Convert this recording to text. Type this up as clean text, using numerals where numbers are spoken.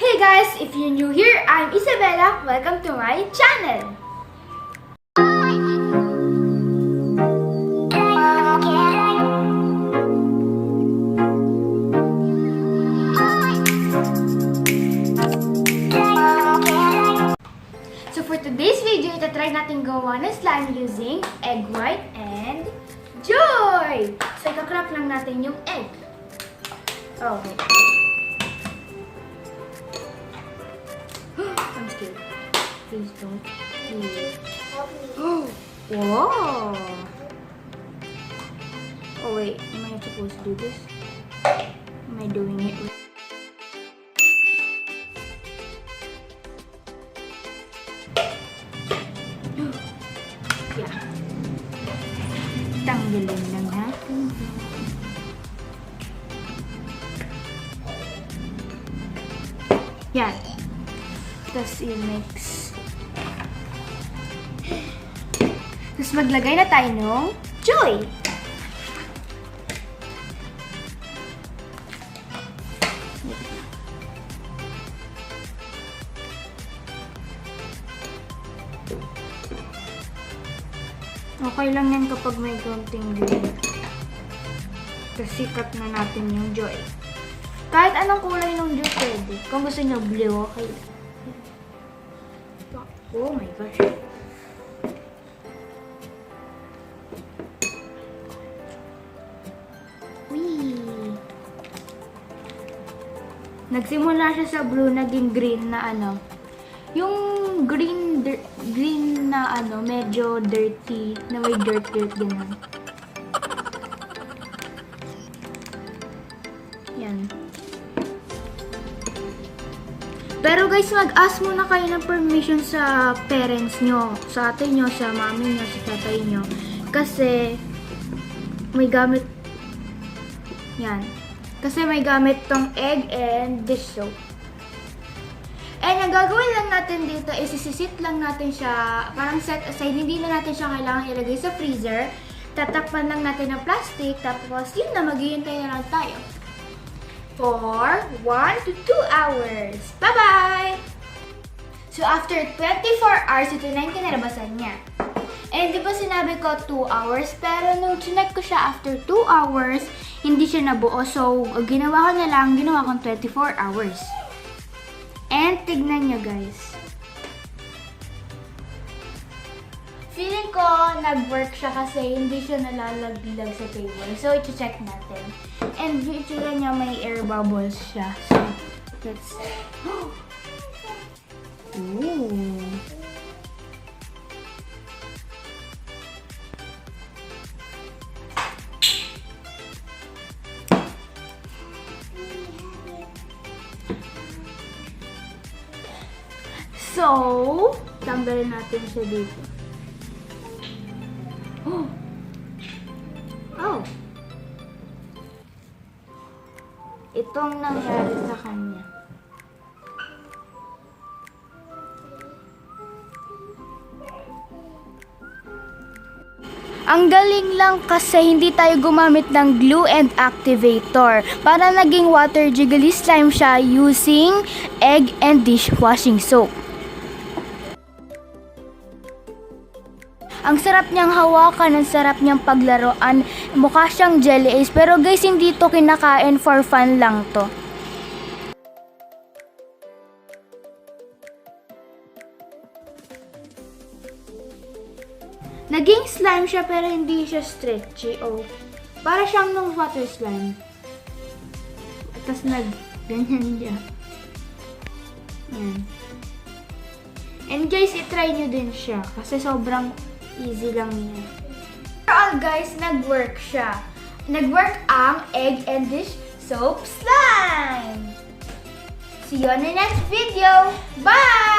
Hey guys, if you're new here, I'm Isabella. Welcome to my channel. So for today's video, itatry natin gawa ng slime using egg white and joy. So ika-crack lang natin yung egg. Oh, wait. I'm scared. Please don't. Please. Oh, wow. Oh wait, am I supposed to do this? Am I doing it? Yeah. Tanggalin lang natin. Yan. Tapos i-mix. Tapos maglagay na tayo ng joy. Okay lang yan kapag may konting green. Tapos sikat na natin yung joy. Kahit anong kulay ng joy pwede. Kung gusto nyo blue, okay. Oh my gosh. Wee! Nagsimula siya sa blue, naging green na ano. Yung green na ano, medyo dirty, na may dirt ganun. Yan. Pero guys, mag-ask muna kayo ng permission sa parents nyo, sa ate nyo, sa mami nyo, sa tatay nyo. Kasi, may gamit, yan. Kasi may gamit tong egg and dish soap. And ang gagawin lang natin dito is isisit lang natin siya, parang set aside, hindi na natin siya kailangan ilagay sa freezer. Tatakpan lang natin ng plastic, tapos yun na, maghihintay na lang tayo. For 1 to 2 hours. Bye-bye! So, after 24 hours, ito na yung kinalabasan niya. And di ba sinabi ko 2 hours? Pero nung chinek ko siya after 2 hours, hindi siya nabuo. So, ginawa ko na lang, ginawa kong 24 hours. And tignan nyo guys. Feeling ko nag-work siya kasi hindi siya nalalaglag sa table. So, i-check natin. And yung itsura niya may air bubbles siya. So, let's see. Ooh. So, tanggalin natin siya dito. Oh! Oh! Itong nangyari sa kanya. Ang galing lang kasi hindi tayo gumamit ng glue and activator. Para naging water jiggly slime siya using egg and dishwashing soap. Ang sarap niyang hawakan, ang sarap niyang paglaruan. Mukha siyang jelly ace. Pero guys, hindi to kinakain, for fun lang to. Naging slime siya pero hindi siya stretchy. Oh, para siyang nung water slime. Tapos ganyan siya. Yan. And guys, itry nyo din siya. Kasi sobrang easy lang niya. Overall guys, nag-work siya. Nag-work ang egg and dish soap slime. See you on the next video. Bye!